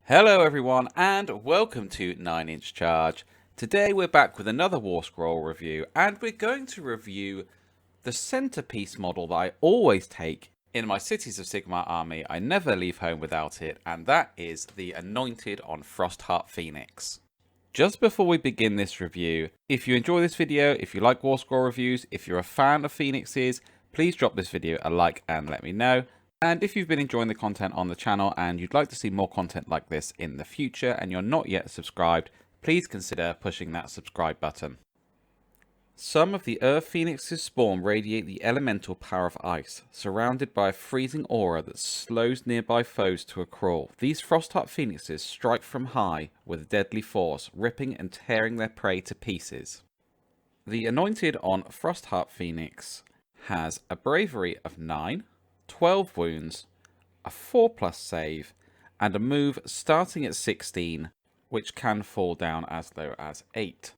Hello everyone and welcome to 9-inch Charge. Today we're back with another Warscroll review and we're going to review the centerpiece model that I always take in my Cities of Sigmar army. I never leave home without it, and that is the Anointed on Frostheart Phoenix. Just before we begin this review, if you enjoy this video, if you like Warscroll reviews, if you're a fan of Phoenixes, please drop this video a like and let me know. And if you've been enjoying the content on the channel and you'd like to see more content like this in the future and you're not yet subscribed, please consider pushing that subscribe button. Some of the Earth Phoenix's spawn radiate the elemental power of ice, surrounded by a freezing aura that slows nearby foes to a crawl. These Frostheart Phoenixes strike from high with deadly force, ripping and tearing their prey to pieces. The Anointed on Frostheart Phoenix has a bravery of 9, 12 wounds, a 4+ save, and a move starting at 16, which can fall down as low as 8.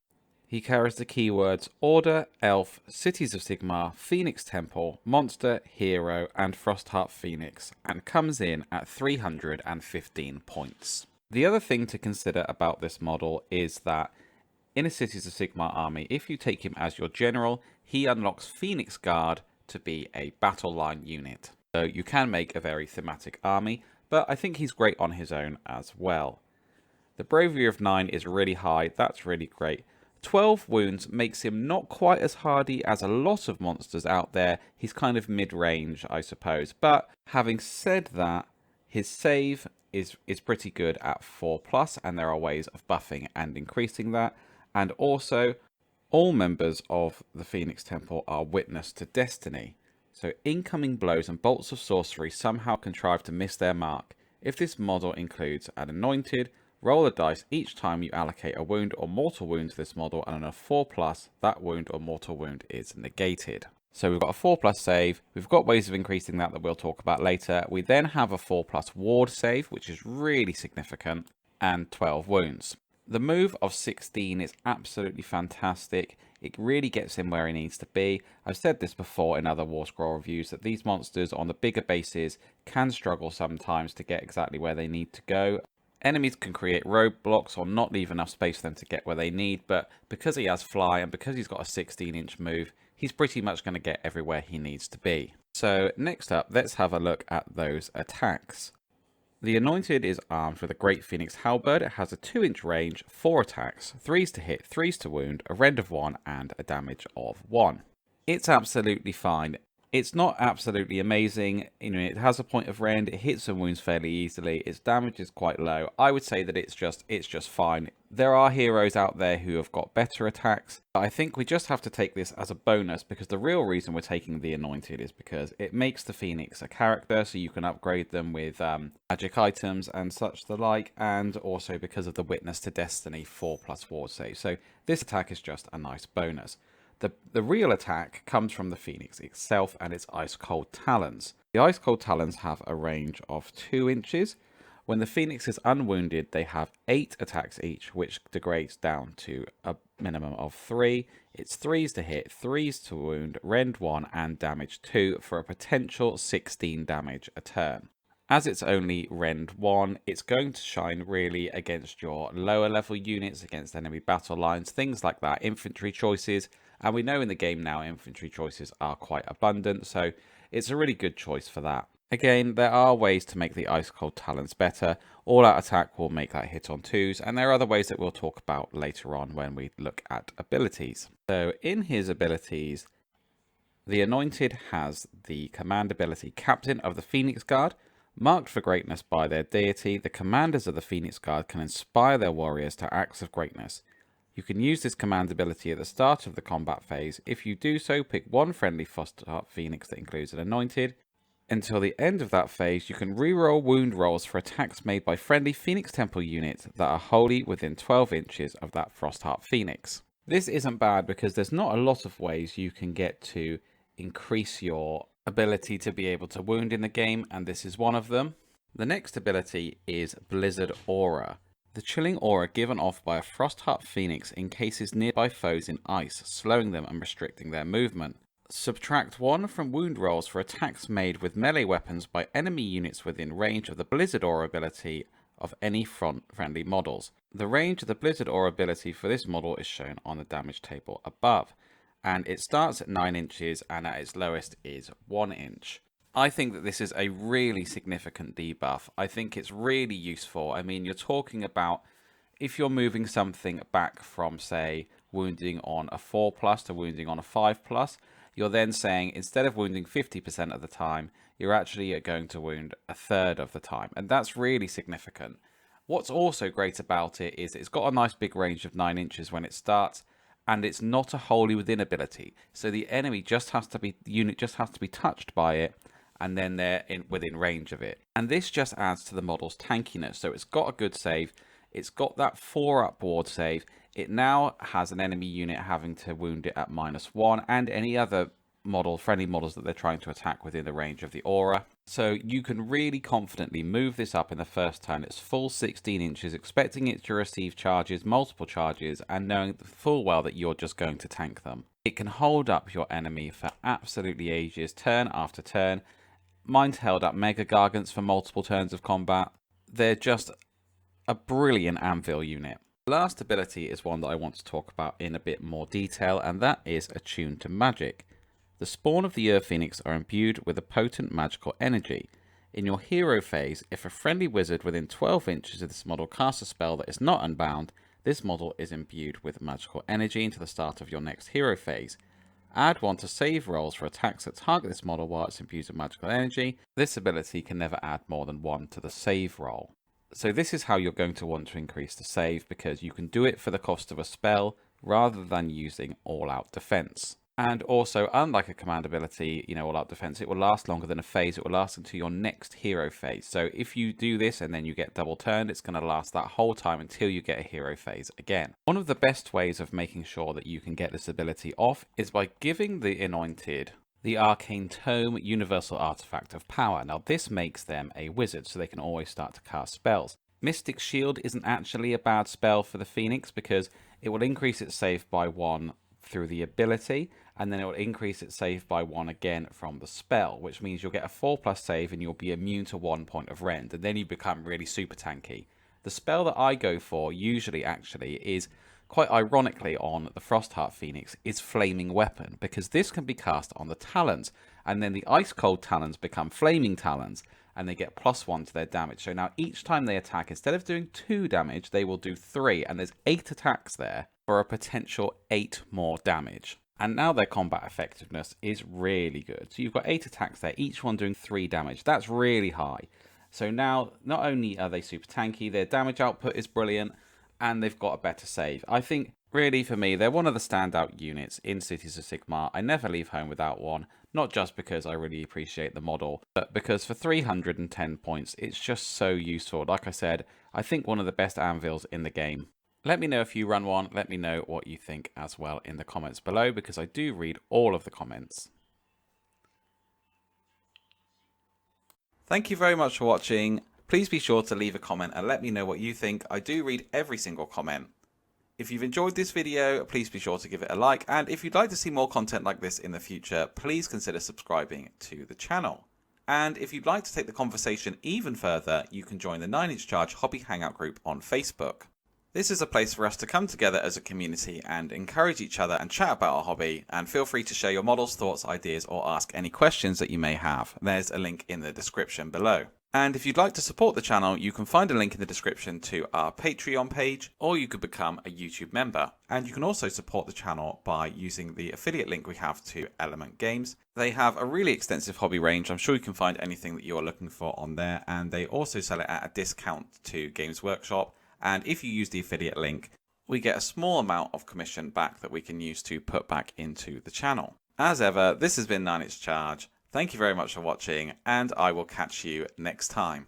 He carries the keywords Order, Elf, Cities of Sigmar, Phoenix Temple, Monster, Hero, and Frostheart Phoenix, and comes in at 315 points. The other thing to consider about this model is that in a Cities of Sigmar army, if you take him as your general, he unlocks Phoenix Guard to be a battle line unit. So you can make a very thematic army, but I think he's great on his own as well. The bravery of 9 is really high, that's really great. 12 wounds makes him not quite as hardy as a lot of monsters out there. He's kind of mid-range, I suppose. But having said that, his save is pretty good at 4+, and there are ways of buffing and increasing that. And also, all members of the Phoenix Temple are witness to destiny. So incoming blows and bolts of sorcery somehow contrive to miss their mark. If this model includes an Anointed, roll a dice each time you allocate a wound or mortal wound to this model, and on a 4+, that wound or mortal wound is negated. So we've got a 4+ save, we've got ways of increasing that we'll talk about later. We then have a 4+ ward save, which is really significant, and 12 wounds. The move of 16 is absolutely fantastic. It really gets him where he needs to be. I've said this before in other Warscroll reviews, that these monsters on the bigger bases can struggle sometimes to get exactly where they need to go. Enemies can create roadblocks or not leave enough space for them to get where they need, but because he has fly and because he's got a 16-inch move, he's pretty much going to get everywhere he needs to be. So next up, let's have a look at those attacks. The Anointed is armed with a Great Phoenix Halberd. It has a 2-inch range, 4 attacks, 3s to hit, 3s to wound, a rend of 1, and a damage of 1. It's absolutely fine. It's not absolutely amazing. It has a point of rend, it hits and wounds fairly easily, its damage is quite low. I would say that it's just fine. There are heroes out there who have got better attacks. I think we just have to take this as a bonus, because the real reason we're taking the Anointed is because it makes the Phoenix a character, so you can upgrade them with magic items and such the like, and also because of the Witness to Destiny 4+ ward save. So this attack is just a nice bonus. The real attack comes from the Phoenix itself and its Ice Cold Talons. The Ice Cold Talons have a range of 2 inches. When the Phoenix is unwounded, they have 8 attacks each, which degrades down to a minimum of 3. It's 3s to hit, 3s to wound, rend 1, and damage 2 for a potential 16 damage a turn. As it's only rend 1, it's going to shine really against your lower level units, against enemy battle lines, things like that, infantry choices. And we know in the game now infantry choices are quite abundant, so it's a really good choice for that. Again, there are ways to make the Ice Cold Talons better. All-out attack will make that hit on 2s, and there are other ways that we'll talk about later on when we look at abilities. So in his abilities, the Anointed has the command ability Captain of the Phoenix Guard. Marked for greatness by their deity, the commanders of the Phoenix Guard can inspire their warriors to acts of greatness. You can use this command ability at the start of the combat phase. If you do so, pick one friendly Frostheart Phoenix that includes an Anointed. Until the end of that phase, you can reroll wound rolls for attacks made by friendly Phoenix Temple units that are wholly within 12 inches of that Frostheart Phoenix. This isn't bad because there's not a lot of ways you can get to increase your ability to be able to wound in the game, and this is one of them. The next ability is Blizzard Aura. The chilling aura given off by a Frostheart Phoenix encases nearby foes in ice, slowing them and restricting their movement. Subtract 1 from wound rolls for attacks made with melee weapons by enemy units within range of the Blizzard Aura ability of any front-friendly models. The range of the Blizzard Aura ability for this model is shown on the damage table above, and it starts at 9 inches and at its lowest is 1 inch. I think that this is a really significant debuff. I think it's really useful. I mean, you're talking about if you're moving something back from, say, wounding on a 4+ to wounding on a 5+, you're then saying instead of wounding 50% of the time, you're actually going to wound a third of the time. And that's really significant. What's also great about it is it's got a nice big range of 9 inches when it starts, and it's not a wholly within ability. So the enemy just has to be, the unit just has to be touched by it, and then they're within range of it. And this just adds to the model's tankiness. So it's got a good save. It's got that 4-up ward save. It now has an enemy unit having to wound it at -1, and any other friendly models that they're trying to attack within the range of the aura. So you can really confidently move this up in the first turn. It's full 16 inches, expecting it to receive charges, multiple charges, and knowing full well that you're just going to tank them. It can hold up your enemy for absolutely ages, turn after turn. Mine's held up Mega Gargants for multiple turns of combat. They're just a brilliant anvil unit. The last ability is one that I want to talk about in a bit more detail, and that is Attuned to Magic. The spawn of the Earth Phoenix are imbued with a potent magical energy. In your hero phase, if a friendly wizard within 12 inches of this model casts a spell that is not unbound, this model is imbued with magical energy until the start of your next hero phase. Add 1 to save rolls for attacks that target this model while it's imbued with magical energy. This ability can never add more than 1 to the save roll. So this is how you're going to want to increase the save, because you can do it for the cost of a spell rather than using all-out defense. And also, unlike a command ability, all-out defense, it will last longer than a phase. It will last until your next hero phase. So if you do this and then you get double turned, it's going to last that whole time until you get a hero phase again. One of the best ways of making sure that you can get this ability off is by giving the Anointed the Arcane Tome Universal Artifact of Power. Now this makes them a wizard, so they can always start to cast spells. Mystic Shield isn't actually a bad spell for the Phoenix because it will increase its save by 1 through the ability, and then it will increase its save by 1 again from the spell, which means you'll get a 4+ save and you'll be immune to 1 point of rend, and then you become really super tanky. The spell that I go for usually actually is, quite ironically on the Frostheart Phoenix, is Flaming Weapon, because this can be cast on the Talons, and then the Ice Cold Talons become Flaming Talons, and they get +1 to their damage. So now each time they attack, instead of doing 2 damage, they will do 3, and there's 8 attacks there for a potential 8 more damage. And now their combat effectiveness is really good. So you've got 8 attacks there, each one doing 3 damage. That's really high. So now, not only are they super tanky, their damage output is brilliant, and they've got a better save. I think, really, for me, they're one of the standout units in Cities of Sigmar. I never leave home without one, not just because I really appreciate the model, but because for 310 points, it's just so useful. Like I said, I think one of the best anvils in the game. Let me know if you run one. Let me know what you think as well in the comments below, because I do read all of the comments. Thank you very much for watching. Please be sure to leave a comment and let me know what you think. I do read every single comment. If you've enjoyed this video, please be sure to give it a like. And if you'd like to see more content like this in the future, please consider subscribing to the channel. And if you'd like to take the conversation even further, you can join the 9-inch Charge Hobby Hangout group on Facebook. This is a place for us to come together as a community and encourage each other and chat about our hobby, and feel free to share your models, thoughts, ideas, or ask any questions that you may have. There's a link in the description below. And if you'd like to support the channel, you can find a link in the description to our Patreon page, or you could become a YouTube member. And you can also support the channel by using the affiliate link we have to Element Games. They have a really extensive hobby range. I'm sure you can find anything that you're looking for on there, and they also sell it at a discount to Games Workshop. And if you use the affiliate link, we get a small amount of commission back that we can use to put back into the channel. As ever, this has been 9-inch Charge. Thank you very much for watching, and I will catch you next time.